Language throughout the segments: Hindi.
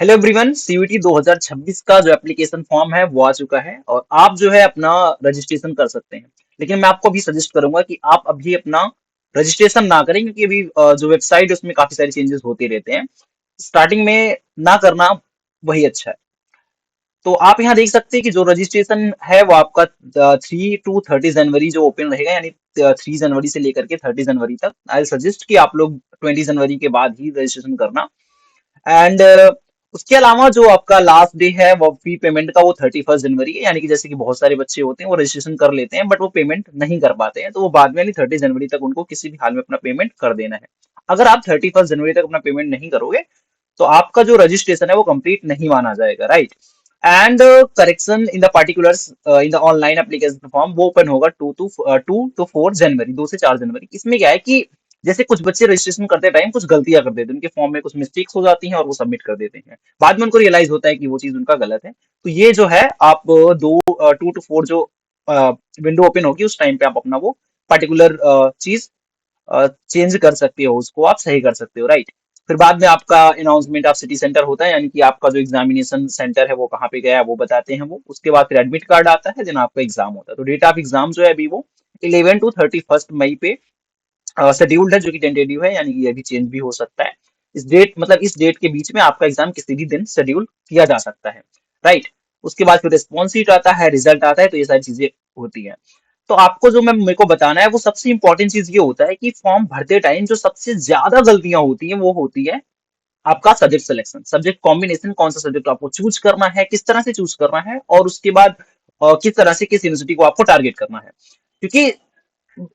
हेलो एवरीवन, सीयूईटी 2026 का जो एप्लीकेशन फॉर्म है वो आ चुका है और आप जो है अपना रजिस्ट्रेशन कर सकते हैं। लेकिन मैं आपको अभी सजेस्ट करूंगा कि आप अभी अपना रजिस्ट्रेशन ना करें, क्योंकि अभी जो वेबसाइट है उसमें काफी सारी चेंजेस होते रहते हैं। स्टार्टिंग में ना करना वही अच्छा है। तो आप यहाँ देख सकते हैं कि जो रजिस्ट्रेशन है वो आपका 3 to 30 जनवरी जो ओपन रहेगा, यानी 3 जनवरी से लेकर के 30 जनवरी तक। आई सजेस्ट कि आप लोग 20 जनवरी के बाद ही रजिस्ट्रेशन करना। एंड उसके अलावा जो आपका लास्ट डे है वो फी पेमेंट का वो 31 जनवरी है, यानी कि जैसे कि बहुत सारे बच्चे होते हैं वो रजिस्ट्रेशन कर लेते हैं बट वो पेमेंट नहीं कर पाते हैं, तो वो बाद में यानी 30 जनवरी तक उनको किसी भी हाल में अपना पेमेंट कर देना है। अगर आप 31 जनवरी तक अपना पेमेंट नहीं करोगे तो आपका जो रजिस्ट्रेशन है वो कंप्लीट नहीं माना जाएगा, right. And correction in the particulars in the online application form वो ओपन होगा 2 to 4 जनवरी, 2 से 4 जनवरी। इसमें क्या है कि जैसे कुछ बच्चे रजिस्ट्रेशन करते टाइम कुछ गलतियां कर देते हैं, उनके फॉर्म में कुछ मिस्टेक्स हो जाती हैं और वो सबमिट कर देते हैं। बाद में उनको रियलाइज होता है कि वो चीज उनका गलत है। तो ये जो है आप 2 to 4 जो विंडो ओपन होगी उस टाइम पे आप अपना वो पर्टिकुलर चीज चेंज कर सकते हो, उसको आप सही कर सकते हो, राइट। फिर बाद में आपका अनाउंसमेंट ऑफ सिटी सेंटर होता है, यानी कि आपका जो एग्जामिनेशन सेंटर है वो कहाँ पे गया है वो बताते हैं वो। उसके बाद फिर एडमिट कार्ड आता है, देन आपका एग्जाम होता है। तो डेट ऑफ एग्जाम जो है अभी वो 11 to 31 मई पे शेड्यूल्ड है, जो कि टेंटेटिव है, यानी कि ये भी चेंज भी हो सकता है। इस डेट के बीच में आपका एग्जाम किसी भी दिन शेड्यूल किया जा सकता है, राइट। उसके बाद फिर रिस्पॉन्स शीट आता है, रिजल्ट आता है, तो ये सारी चीजें होती हैं। तो आपको जो मैं मेरे को बताना है वो सबसे इंपॉर्टेंट चीज ये होता है कि फॉर्म भरते टाइम जो सबसे ज्यादा गलतियां होती हैं वो होती है आपका सब्जेक्ट सिलेक्शन, सब्जेक्ट कॉम्बिनेशन, कौन सा सब्जेक्ट आपको चूज करना है, किस तरह से चूज करना है, और उसके बाद किस तरह से किस यूनिवर्सिटी को आपको टारगेट करना है। क्योंकि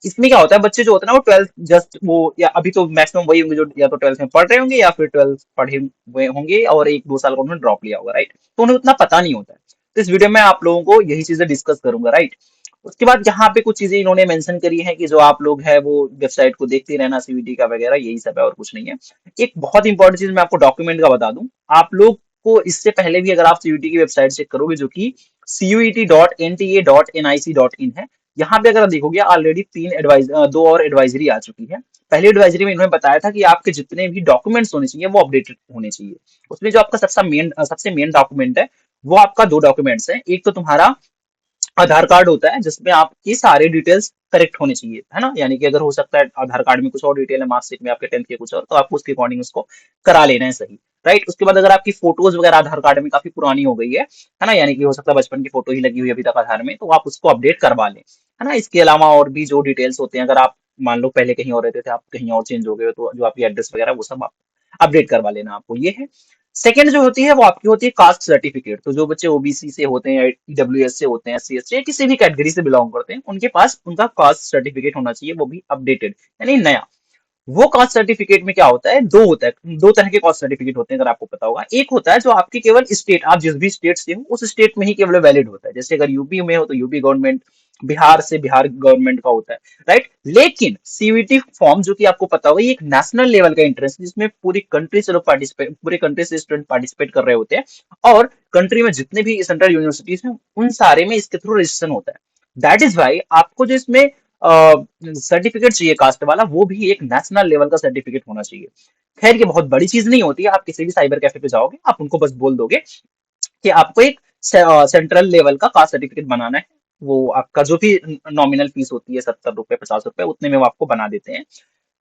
इसमें क्या होता है, बच्चे जो होते हैं ना वो 12th जस्ट वो, या अभी तो मैक्सिमम वही होंगे जो या तो 12th में पढ़ रहे होंगे या फिर 12th पढ़े हुए होंगे और 1-2 साल का उन्होंने ड्रॉप लिया होगा, राइट। तो उन्हें उतना पता नहीं होता है। तो इस वीडियो में आप लोगों को यही चीजें डिस्कस करूंगा, राइट। उसके बाद यहाँ पे कुछ चीजें इन्होंने मेंशन करी है कि जो आप लोग है वो वेबसाइट को देखते रहना, सीवीटी का वगैरह, यही सब है और कुछ नहीं है। एक बहुत इंपॉर्टेंट चीज मैं आपको डॉक्यूमेंट का बता दूं। आप लोग को इससे पहले भी अगर आप सीयूईटी की वेबसाइट चेक करोगे जो कि cuet.nta.nic.in है, यहाँ पे अगर आप देखोगे ऑलरेडी 2 और एडवाइजरी आ चुकी है। पहली एडवाइजरी में इन्होंने बताया था कि आपके जितने भी डॉक्यूमेंट्स होने चाहिए वो अपडेटेड होने चाहिए। उसमें जो आपका सबसे मेन डॉक्यूमेंट है वो आपका दो डॉक्यूमेंट्स है। एक तो तुम्हारा आधार कार्ड होता है जिसमें आपकी सारी डिटेल्स करेक्ट होनी चाहिए, है ना। यानी कि अगर हो सकता है आधार कार्ड में कुछ और डिटेल है, मार्कशीट में आपके 10th के कुछ और, तो आपको उसके अकॉर्डिंग उसको करा लेना है, सही, राइट। उसके बाद अगर आपकी फोटोज वगैरह आधार कार्ड में काफी पुरानी हो गई है ना, यानी कि हो सकता है बचपन की फोटो ही लगी हुई है अभी तक आधार में, तो आप उसको अपडेट करवा लें, है ना। इसके अलावा और भी जो डिटेल्स होते हैं, अगर आप मान लो पहले कहीं और रहते थे, आप कहीं और चेंज हो गए हो, तो जो आपकी एड्रेस वगैरह वो सब आप अपडेट करवा लेना आपको, ये है। सेकंड जो होती है वो आपकी होती है कास्ट सर्टिफिकेट। तो जो बच्चे ओबीसी से होते हैं, ईडब्ल्यूएस से होते हैं, एससी या किसी भी कैटेगरी से बिलोंग करते हैं, उनके पास उनका कास्ट सर्टिफिकेट होना चाहिए, वो भी अपडेटेड यानी नया। वो कास्ट सर्टिफिकेट में क्या होता है, दो तरह के कास्ट सर्टिफिकेट होते हैं, अगर आपको पता होगा। एक होता है जो आपकी केवल स्टेट, आप जिस भी स्टेट से हो उस स्टेट में ही केवल वैलिड होता है। जैसे अगर यूपी में हो तो यूपी गवर्नमेंट, बिहार से बिहार गवर्नमेंट का होता है, राइट। लेकिन सीवीटी फॉर्म जो कि आपको पता होगा, ये एक नेशनल लेवल का इंट्रेंस जिसमें पूरे कंट्री से स्टूडेंट पार्टिसिपेट कर रहे होते हैं, और कंट्री में जितने भी सेंट्रल यूनिवर्सिटीज हैं उन सारे में इसके थ्रू रजिस्ट्रेशन होता है। दैट इज वाई आपको जो इसमें सर्टिफिकेट चाहिए कास्ट वाला, वो भी एक नेशनल लेवल का सर्टिफिकेट होना चाहिए। खैर ये बहुत बड़ी चीज नहीं होती है, आप किसी भी साइबर कैफे पे जाओगे आप उनको बस बोल दोगे कि आपको एक सेंट्रल लेवल का कास्ट सर्टिफिकेट बनाना है। वो आपका जो भी नॉमिनल फीस होती है, 70 रुपए 50 रुपए, उतने में वो आपको बना देते हैं।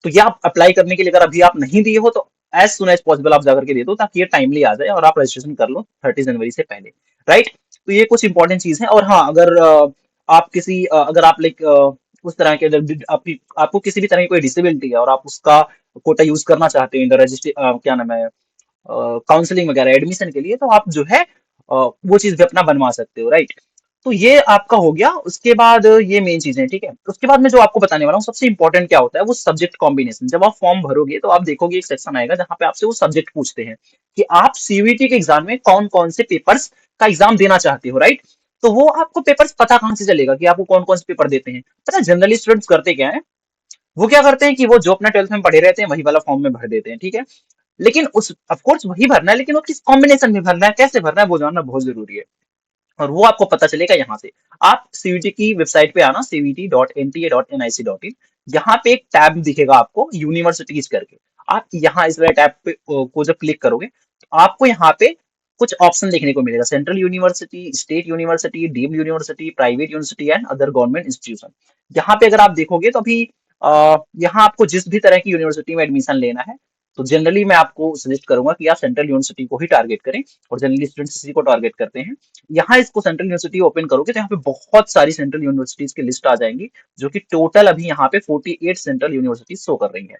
तो ये आप अप्लाई करने के लिए अगर अभी आप नहीं दिए हो तो एज सुन एज पॉसिबल आप जाकर के दे दो, ताकि ये टाइमली आ जाए और आप रजिस्ट्रेशन कर लो 30 जनवरी से पहले, राइट। तो ये कुछ इंपॉर्टेंट चीज है। और हाँ, अगर आप किसी अगर आप लाइक उस तरह के आपकी आपको किसी भी तरह की कोई डिसेबिलिटी है और आप उसका कोटा यूज करना चाहते हैं रजिस्ट्री, क्या नाम है, काउंसलिंग वगैरह एडमिशन के लिए, तो आप जो है वो चीज भी अपना बनवा सकते हो, राइट। तो ये आपका हो गया। उसके बाद ये मेन चीजें, ठीक है। उसके बाद मैं जो आपको बताने वाला हूँ सबसे इंपॉर्टेंट क्या होता है, वो सब्जेक्ट कॉम्बिनेशन। जब आप फॉर्म भरोगे तो आप देखोगे एक सेक्शन आएगा जहां पे आपसे वो सब्जेक्ट पूछते हैं कि आप सीयूईटी के एग्जाम में कौन कौन से पेपर्स का एग्जाम देना चाहते हो, राइट। तो वो आपको पेपर्स पता कहाँ से चलेगा कि आपको कौन कौन से पेपर देते हैं। पता है जनरली स्टूडेंट्स करते क्या है, वो क्या करते हैं कि वो जो अपना 12th में पढ़े रहते हैं वही वाला फॉर्म में भर देते हैं, ठीक है। लेकिन उस ऑफ कोर्स वही भरना है, लेकिन वो किस कॉम्बिनेशन में भरना है, कैसे भरना है, वो जानना बहुत जरूरी है। और वो आपको पता चलेगा यहाँ से। आप सीवीटी की वेबसाइट पे आना, cvt.nta.nic.in। यहाँ पे एक टैब दिखेगा आपको यूनिवर्सिटीज करके। आप यहाँ इस वाले टैब पे को जब क्लिक करोगे आपको यहाँ पे कुछ ऑप्शन देखने को मिलेगा, central university, state university, deemed university, private university and other government institution. यहाँ पे अगर आप देखोगे तो अभी यहाँ आपको जिस भी तरह की यूनिवर्सिटी में एडमिशन लेना है, तो जनरली मैं आपको सजेस्ट करूंगा कि आप सेंट्रल यूनिवर्सिटी को ही टारगेट करें, और जनरली स्टूडेंट्स इसी को टारगेट करते हैं। यहाँ इसको सेंट्रल यूनिवर्सिटी ओपन करोगे तो यहाँ पे बहुत सारी सेंट्रल यूनिवर्सिटीज की लिस्ट आ जाएंगी, जो कि टोटल अभी यहाँ पे 48 सेंट्रल यूनिवर्सिटी शो कर रही है।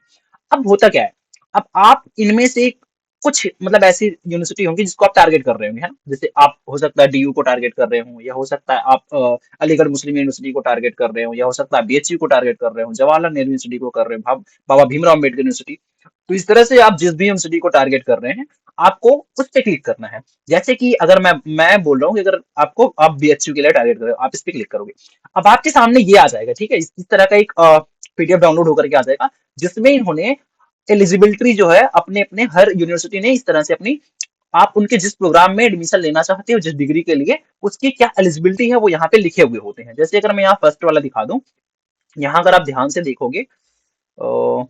अब होता क्या है, अब आप इनमें से कुछ मतलब ऐसी यूनिवर्सिटी होंगी जिसको आप टारगेट कर रहे होंगे, है ना, जैसे आप हो सकता है डीयू को टारगेट कर रहे हो, या हो सकता है आप अलीगढ़ मुस्लिम यूनिवर्सिटी को टारगेट कर रहे हो, या हो सकता है बीएचयू को टारगेट कर रहे हो, जवाहरलाल नेहरू यूनिवर्सिटी को कर रहे हो, बाबा भीमराव अम्बेडकर यूनिवर्सिटी। तो इस तरह से आप जिस भी यूनिवर्सिटी को टारगेट कर रहे हैं, आपको उस पे क्लिक करना है। जैसे कि अगर मैं बोल रहा हूँ कि अगर आपको आप बीएचयू के लिए टारगेट कर रहे हो, आप इस पे क्लिक करोगे, अब आपके सामने ये आ जाएगा, ठीक है, इस तरह का एक पीडीएफ डाउनलोड होकर के आ जाएगा, जिसमें इन्होंने एलिजिबिलिटी जो है अपने अपने हर यूनिवर्सिटी ने इस तरह से अपनी, आप उनके जिस प्रोग्राम में एडमिशन लेना चाहते हो, जिस डिग्री के लिए, उसकी क्या एलिजिबिलिटी है वो यहाँ पे लिखे हुए होते हैं। जैसे अगर मैं यहाँ फर्स्ट वाला दिखा दूं, यहाँ अगर आप ध्यान से देखोगे,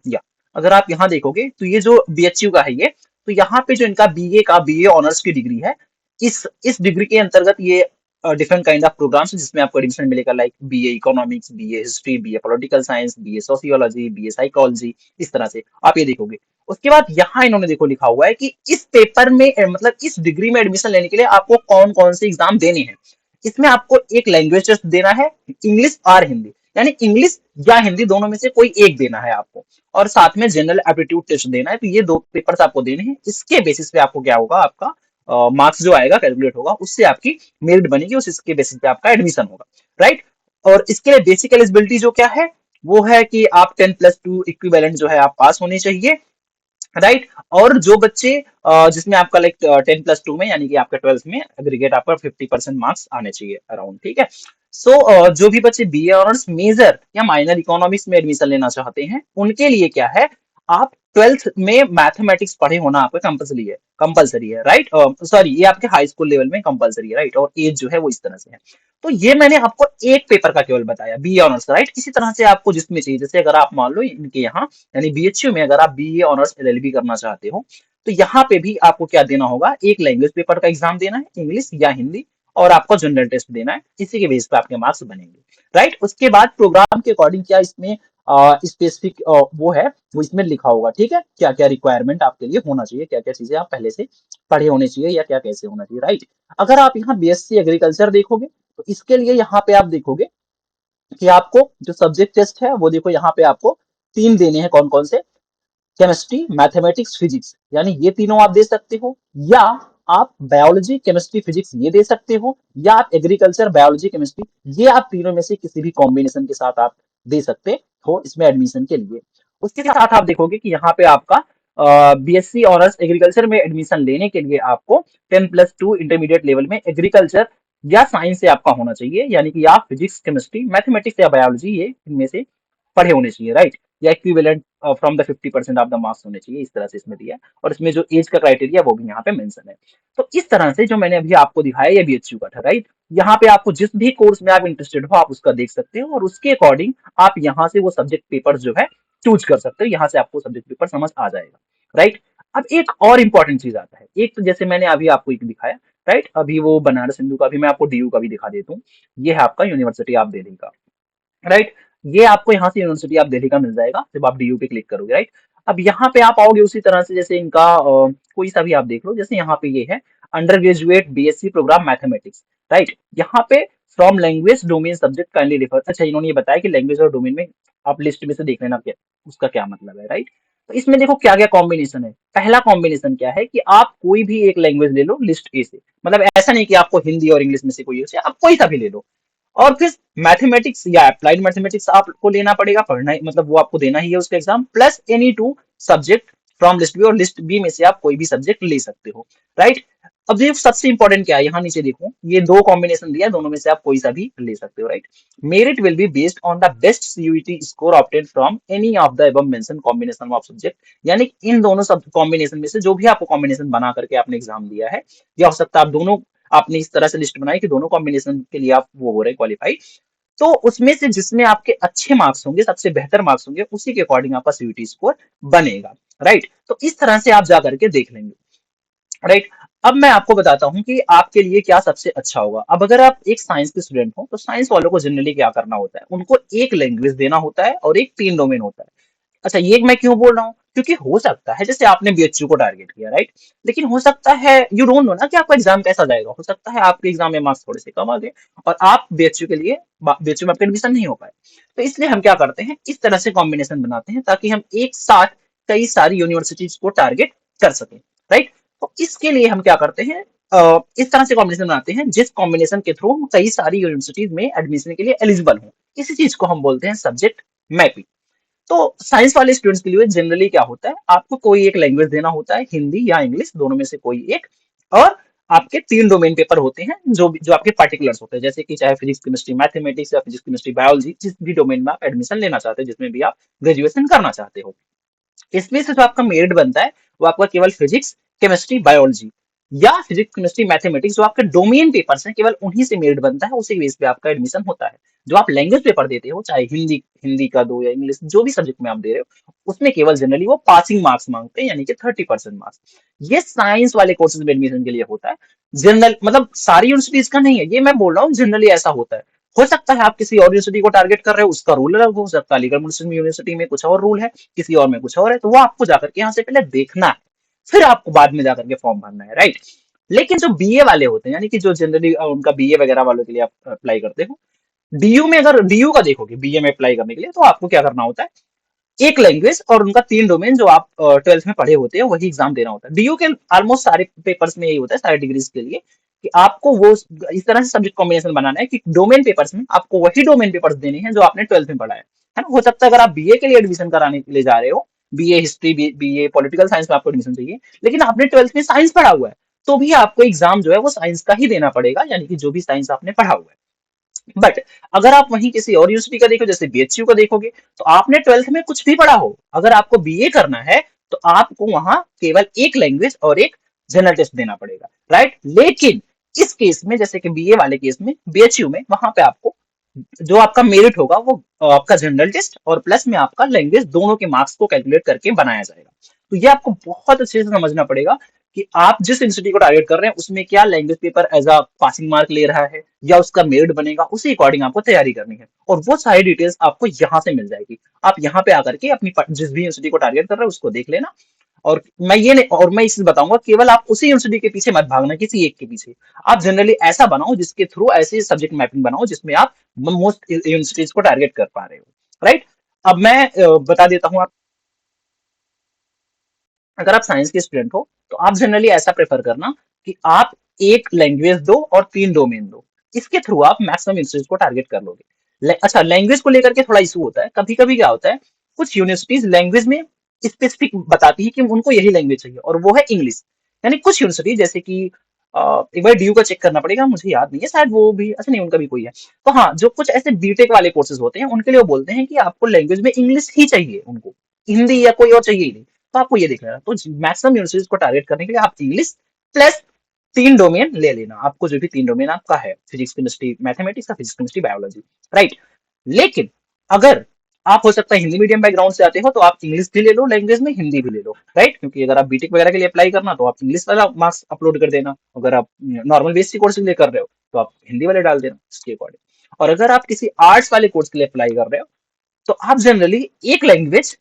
या अगर आप यहाँ देखोगे तो ये जो बीएचयू का है ये, तो यहाँ पे जो इनका बीए ऑनर्स की डिग्री है, इस डिग्री के अंतर्गत ये डिफरेंट काइंड ऑफ प्रोग्राम्स जिसमें आपको एडमिशन मिलेगा, like BA economics, BA history, BA political science, BA sociology, BA psychology, इस तरह से आप ये देखोगे। उसके बाद यहाँ इन्होंने देखो लिखा हुआ है कि इस पेपर में मतलब इस डिग्री में एडमिशन लेने के लिए आपको कौन कौन से एग्जाम देने हैं। इसमें आपको एक लैंग्वेज टेस्ट देना है, इंग्लिश और हिंदी, यानी इंग्लिश या हिंदी दोनों में से कोई एक देना है आपको, और साथ में जनरल एप्टीट्यूड टेस्ट देना है। तो ये दो पेपर्स आपको देने हैं, इसके बेसिस पे आपको क्या होगा, आपका मार्क्स जो आएगा कैलकुलेट होगा, उससे आपकी मेरिट बनेगी, उस इसके बेसिस पे आपका एडमिशन होगा, राइट। और इसके लिए बेसिक एलिजिबिलिटी जो क्या है, वो है कि आप 10+2 इक्विवेलेंट जो है आप पास होने चाहिए, राइट। और जो बच्चे जिसमें आपका लाइक 10+2 में, यानी कि आपका 12th में एग्रीगेट आपका 50% मार्क्स आने चाहिए अराउंड, ठीक है। सो जो भी बच्चे बीए ऑनर्स मेजर या माइनर इकोनॉमिक्स में एडमिशन लेना चाहते हैं, उनके लिए क्या है, आप 12th में मैथमेटिक्स पढ़े होना आपका कंपलसरी है, राइट। सॉरी, ये आपके हाई स्कूल लेवल में कंपलसरी है, राइट, और एज जो है वो इस तरह से है। तो ये मैंने आपको एक पेपर का केवल बताया, बीए ऑनर्स, राइट। इसी तरह से आपको जिसमें चाहिए, जैसे अगर आप मान लो इनके यहाँ यानी बीएचयू में अगर आप बीए ऑनर्स एलएलबी करना चाहते हो, तो यहाँ पे भी आपको क्या देना होगा, एक लैंग्वेज पेपर का एग्जाम देना है, इंग्लिश या हिंदी, और आपको जनरल टेस्ट देना है, इसी के बेस पे आपके मार्क्स बनेंगे, राइट। उसके बाद प्रोग्राम के अकॉर्डिंग क्या इसमें स्पेसिफिक वो है, वो इसमें लिखा होगा, ठीक है, क्या क्या रिक्वायरमेंट आपके लिए होना चाहिए, क्या क्या चीजें आप पहले से पढ़े होने चाहिए, या क्या कैसे होना चाहिए, राइट। अगर आप यहाँ बीएससी एग्रीकल्चर देखोगे, तो इसके लिए यहाँ पे आप देखोगे कि आपको जो सब्जेक्ट टेस्ट है वो देखो, यहाँ पे आपको 3 देने हैं, कौन कौन से, केमिस्ट्री, मैथमेटिक्स, फिजिक्स, यानी ये तीनों आप दे सकते हो, या आप बायोलॉजी, केमिस्ट्री, फिजिक्स ये दे सकते हो, या आप एग्रीकल्चर, बायोलॉजी, केमिस्ट्री, ये आप तीनों में से किसी भी कॉम्बिनेशन के साथ आप दे सकते हो इसमें एडमिशन के लिए। उसके साथ आप देखोगे कि यहाँ पे आपका बीएससी ऑनर्स एग्रीकल्चर में एडमिशन लेने के लिए आपको 10+2 इंटरमीडिएट लेवल में एग्रीकल्चर या साइंस से आपका होना चाहिए, यानी कि आप फिजिक्स, केमिस्ट्री, मैथमेटिक्स या बायोलॉजी ये इनमें से पढ़े होने चाहिए, राइट, या equivalent from the 50% of the marks होने चाहिए, इस तरह से इसमें दिया है। और इसमें जो एज का क्राइटेरिया वो भी यहाँ पे मेंशन है। तो इस तरह से जो मैंने अभी आपको दिखाया ये बीएचयू का था, राइट। यहाँ पे आपको जिस भी कोर्स में आप इंटरेस्टेड हो आप उसका देख सकते हो, और उसके अकॉर्डिंग आप यहाँ से वो सब्जेक्ट पेपर जो है चूज कर सकते हो, यहाँ से आपको सब्जेक्ट पेपर समझ आ जाएगा, राइट। अब एक और इंपॉर्टेंट चीज आता है, एक तो जैसे मैंने अभी आपको एक दिखाया, राइट, अभी वो बनारस हिंदू का भी मैं आपको डीयू का भी दिखा देता हूँ। ये है आपका यूनिवर्सिटी ऑफ दिल्ली का, राइट। ये आपको यहाँ से यूनिवर्सिटी ऑफ दिल्ली का मिल जाएगा जब आप डीयू पे क्लिक करोगे, राइट। अब यहाँ पे आप आओगे उसी तरह से, जैसे इनका कोई सा भी आप देख लो, जैसे यहाँ पे ये है undergraduate BSc programme mathematics, right. यहाँ पे from language domain subject kindly refer, अच्छा इन्होंने ये बताया कि लैंग्वेज और डोमेन में आप लिस्ट में से देख लेना क्या उसका क्या मतलब है, राइट। तो इसमें देखो क्या क्या कॉम्बिनेशन है। पहला कॉम्बिनेशन क्या है कि आप कोई भी एक लैंग्वेज ले लो लिस्ट ए से, मतलब ऐसा नहीं कि आपको हिंदी और इंग्लिश में से कोई एक से, आप कोई सा भी ले लो। और फिर मैथमेटिक्स या अप्लाइड मैथमेटिक्स आपको लेना पड़ेगा, पढ़ना मतलब वो आपको देना ही है उसका exam, plus any two subject from list B, और लिस्ट बी में से आप कोई भी सब्जेक्ट ले सकते हो, राइट। अब ये सबसे इंपॉर्टेंट क्या है, यहाँ नीचे देखो ये दो कॉम्बिनेशन दिया है, दोनों में से आप कोई सा भी ले सकते हो, right. Merit will be based on the best CUET score obtain from any of the above mention combination of subject, यानी इन दोनों सब कॉम्बिनेशन में से जो भी आपको कॉम्बिनेशन बना करके आपने एग्जाम दिया है, या हो सकता है आप दोनों, आपने इस तरह से लिस्ट बनाई कि दोनों कॉम्बिनेशन के लिए आप वो हो रहे क्वालिफाई, तो उसमें से जिसमें आपके अच्छे मार्क्स होंगे, सबसे बेहतर मार्क्स होंगे, उसी के अकॉर्डिंग आपका सीयूटी स्कोर बनेगा, राइट। तो इस तरह से आप जा करके देख लेंगे। राइट। अब मैं आपको बताता हूँ कि आपके लिए क्या सबसे अच्छा होगा। अब अगर आप एक साइंस के स्टूडेंट हो तो साइंस वालों को जनरली क्या करना होता है, उनको एक लैंग्वेज देना होता है और एक तीन डोमेन होता है। अच्छा, ये मैं क्यों बोल रहा हूँ, क्योंकि हो सकता है जैसे आपने बीएचयू को टारगेट किया, राइट, लेकिन हो सकता है यू डोंट नो ना कि आपका एग्जाम कैसा जाएगा, हो सकता है आपके एग्जाम में मार्क्स थोड़े से कम आ गए और आप बीएचयू के लिए बीएचयू में आपका एडमिशन नहीं हो पाए। तो इसलिए हम क्या करते हैं, इस तरह से कॉम्बिनेशन बनाते हैं ताकि हम एक साथ कई सारी यूनिवर्सिटीज को टारगेट कर सकें, राइट। तो इसके लिए हम क्या करते हैं, इस तरह से कॉम्बिनेशन बनाते हैं जिस कॉम्बिनेशन के थ्रू हम कई सारी यूनिवर्सिटीज में एडमिशन के लिए एलिजिबल हो। इसी चीज को हम बोलते हैं सब्जेक्ट मैपिंग। तो साइंस वाले स्टूडेंट्स के लिए जनरली क्या होता है, आपको कोई एक लैंग्वेज देना होता है, हिंदी या इंग्लिश दोनों में से कोई एक, और आपके तीन डोमेन पेपर होते हैं जो आपके पार्टिकुलर्स होते हैं, जैसे कि चाहे फिजिक्स केमिस्ट्री मैथमेटिक्स या फिजिक्स केमिस्ट्री बायोलॉजी, जिस भी डोमेन में आप एडमिशन लेना चाहते हैं, जिसमें भी आप ग्रेजुएशन करना चाहते हो। इसमें से जो आपका मेरिट बनता है वो आपका केवल फिजिक्स केमिस्ट्री बायोलॉजी या फिजिक्स केमिस्ट्री मैथमेटिक्स, जो आपके डोमेन पेपर्स हैं, केवल उन्हीं से मेरिट बनता है, उसी बेस पे आपका एडमिशन होता है। जो आप लैंग्वेज पेपर देते हो, चाहे हिंदी हिंदी का दो या इंग्लिश, जो भी सब्जेक्ट में आप दे रहे हो, उसमें केवल जनरली वो पासिंग मार्क्स मांगते हैं, यानी कि 30% मार्क्स। ये साइंस वाले कोर्सेज में एडमिशन के लिए होता है। जनरल मतलब सारी यूनिवर्सिटीज का नहीं है, ये मैं बोल रहा हूँ जनरली ऐसा होता है। हो सकता है आप किसी और यूनिवर्सिटी को टारगेट कर रहे हो, उसका रूल अलग हो सकता है, अलीगढ़ मुस्लिम यूनिवर्सिटी में कुछ और रूल है, किसी और में कुछ और है, तो वो आपको जाकर के यहाँ से पहले देखना है, फिर आपको बाद में जाकर के फॉर्म भरना है, राइट। लेकिन जो बीए वाले होते हैं, यानी कि जो जनरली उनका बीए वगैरह वालों के लिए आप अप्लाई करते हो, डीयू में अगर डीयू का देखोगे बीए में अप्लाई करने के लिए, तो आपको क्या करना होता है, एक लैंग्वेज और उनका तीन डोमेन जो आप ट्वेल्थ में पढ़े होते हैं वही एग्जाम देना होता है। डीयू के ऑलमोस्ट सारे पेपर्स में यही होता है, सारे डिग्रीज के लिए, कि आपको वो इस तरह से सब्जेक्ट कॉम्बिनेशन बनाना है कि डोमेन पेपर्स में आपको वही डोमेन पेपर्स देने हैं जो आपने ट्वेल्थ में पढ़ा है ना। हो सकता है अगर आप बीए के लिए एडमिशन कराने के लिए जा रहे हो, BA history BA political science में आपको एडमिशन चाहिए, लेकिन आपने ट्वेल्थ में साइंस पढ़ा हुआ है, तो भी आपको एग्जाम जो है वो साइंस का ही देना पड़ेगा, यानी कि जो भी साइंस आपने पढ़ा हुआ है। बट अगर आप वहीं किसी और यूनिवर्सिटी का देखो, जैसे बीएचयू का देखोगे, तो आपने ट्वेल्थ में कुछ भी पढ़ा हो, अगर आपको बीए करना है तो आपको वहां केवल एक लैंग्वेज और एक जनरल टेस्ट देना पड़ेगा, राइट। लेकिन इस केस में, जैसे कि बीए वाले केस में बीएचयू में, वहां पे आपको जो आपका मेरिट होगा वो आपका जनरल टेस्ट और प्लस में आपका लैंग्वेज, दोनों के मार्क्स को कैलकुलेट करके बनाया जाएगा। तो ये आपको बहुत अच्छे से समझना पड़ेगा कि आप जिस इंस्टीट्यूट को टारगेट कर रहे हैं उसमें क्या language paper as a passing mark ले रहा है या उसका मेरिट बनेगा, उसी अकॉर्डिंग आपको तैयारी करनी है, और वो सारी डिटेल्स आपको यहाँ से मिल जाएगी। आप यहाँ पे आकर के अपनी जिस भी यूनिवर्सिटी को टारगेट कर रहे हैं उसको देख लेना। और मैं ये नहीं, और मैं इसे बताऊंगा, केवल आप उसी यूनिवर्सिटी के पीछे मत भागना, किसी एक के पीछे। आप जनरली ऐसा बनाओ जिसके थ्रू ऐसे सब्जेक्ट मैपिंग बनाओ जिसमें आप मोस्ट यूनिवर्सिटीज को टारगेट कर पा रहे हो, राइट। अब मैं बता देता हूँ, अगर आप साइंस के स्टूडेंट हो तो आप जनरली ऐसा प्रेफर करना कि आप एक लैंग्वेज दो और तीन डोमेन दो, इसके थ्रू आप मैक्सिमम इंस्टीट्यूट को टारगेट कर लोगे। अच्छा, लैंग्वेज को लेकर के थोड़ा इशू होता है, कभी कभी क्या होता है, कुछ यूनिवर्सिटीज लैंग्वेज में स्पेसिफिक बताती है कि उनको यही लैंग्वेज चाहिए और वो है इंग्लिश। यानी कुछ यूनिवर्सिटी जैसे कि एक बार डीयू का चेक करना पड़ेगा, मुझे याद नहीं है, शायद वो भी, अच्छा नहीं, उनका भी कोई है। तो हाँ, जो कुछ ऐसे बीटेक वाले कोर्सेज होते हैं उनके लिए वो बोलते हैं कि आपको लैंग्वेज में इंग्लिश ही चाहिए, उनको हिंदी या कोई और चाहिए ही नहीं। तो आपको ये देख लेना, तो मैक्सिमम यूनिवर्सिटीज को टारगेट करने के लिए आप इंग्लिश प्लस तीन डोमेन ले लेना, आपको जो भी तीन डोमेन आपका है, फिजिक्स केमिस्ट्री मैथमेटिक्स या फिजिक्स केमिस्ट्री बायोलॉजी, राइट। लेकिन अगर आप हो सकता है हिंदी मीडियम बैकग्राउंड से आते हो तो आप इंग्लिश भी ले लो, लैंग्वेज में हिंदी भी ले लो, राइट, क्योंकि अगर आप बीटेक वगैरह के लिए अप्लाई करना तो आप इंग्लिश वाला मार्क्स अपलोड कर देना, अगर आप नॉर्मल बेसिक कोर्स के लिए कर रहे हो तो आप हिंदी वाले डाल देना इसके अकॉर्डिंग। और अगर आप किसी आर्ट्स वाले कोर्स के लिए अप्लाई कर रहे हो तो आप जनरली एक लैंग्वेज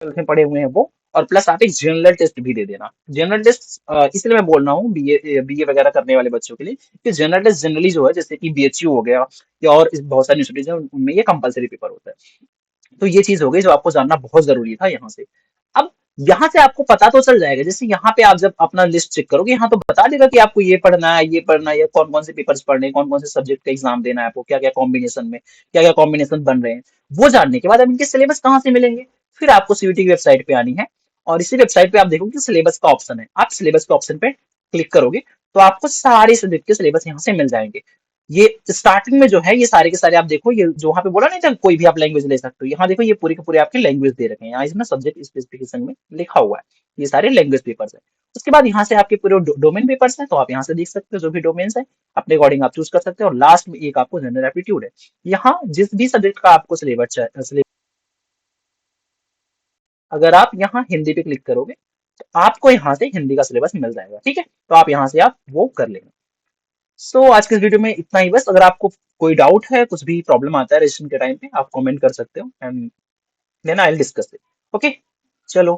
में पढ़े हुए हैं वो, और प्लस आप एक जनरल टेस्ट भी दे देना। जनरल टेस्ट इसलिए मैं बोल रहा हूँ बीए बीए वगैरह करने वाले बच्चों के लिए, कि जनरल टेस्ट जनरली जो है, जैसे कि बीएचयू हो गया या और बहुत सारी यूनिवर्सिटीज हैं, उनमें ये कंपलसरी पेपर होता है। तो ये चीज हो गई जो आपको जानना बहुत जरूरी था यहाँ से। अब यहाँ से आपको पता तो चल जाएगा, जैसे यहाँ पे आप जब अपना लिस्ट चेक करोगे, यहाँ तो बता देगा कि आपको ये पढ़ना है, ये पढ़ना है, कौन कौन से पेपर्स पढ़ने हैं, कौन कौन से सब्जेक्ट का एग्जाम देना है, आपको क्या क्या कॉम्बिनेशन में क्या क्या कॉम्बिनेशन बन रहे हैं। वो जानने के बाद अब इनके सिलेबस कहाँ से मिलेंगे, फिर आपको सीयूटी की वेबसाइट पे आनी है, और इसी वेबसाइट पे आप देखोगे कि सिलेबस का ऑप्शन है, आप सिलेबस के ऑप्शन पे क्लिक करोगे तो आपको सारे सब्जेक्ट के सिलेबस यहाँ से मिल जाएंगे। ये स्टार्टिंग में जो है, ये सारे के सारे आप देखो, ये जो वहाँ पे बोला नहीं था कोई भी आप लैंग्वेज ले सकते हो, यहाँ देखो ये पूरे के पूरे आपके लैंग्वेज दे रखे हैं, यहाँ इसमें सब्जेक्ट स्पेसिफिकेशन में लिखा हुआ है, ये सारे लैंग्वेज पेपर्स है। उसके बाद यहाँ से आपके पूरे डोमेन पेपर्स हैं, तो आप यहाँ से देख सकते हो जो भी डोमेन्स है, अपने अकॉर्डिंग आप चूज कर सकते हो, और लास्ट में एक आपको जनरल एप्टीट्यूड है। यहाँ जिस भी सब्जेक्ट का आपको सिलेबस, अगर आप यहाँ हिंदी पे क्लिक करोगे तो आपको यहाँ से हिंदी का सिलेबस मिल जाएगा, ठीक है, तो आप यहाँ से आप वो कर लेंगे। सो आज के इस वीडियो में इतना ही बस। अगर आपको कोई डाउट है, कुछ भी प्रॉब्लम आता है रजिस्ट्रेशन के टाइम पे, आप कमेंट कर सकते हो and then I will discuss it. Okay, चलो।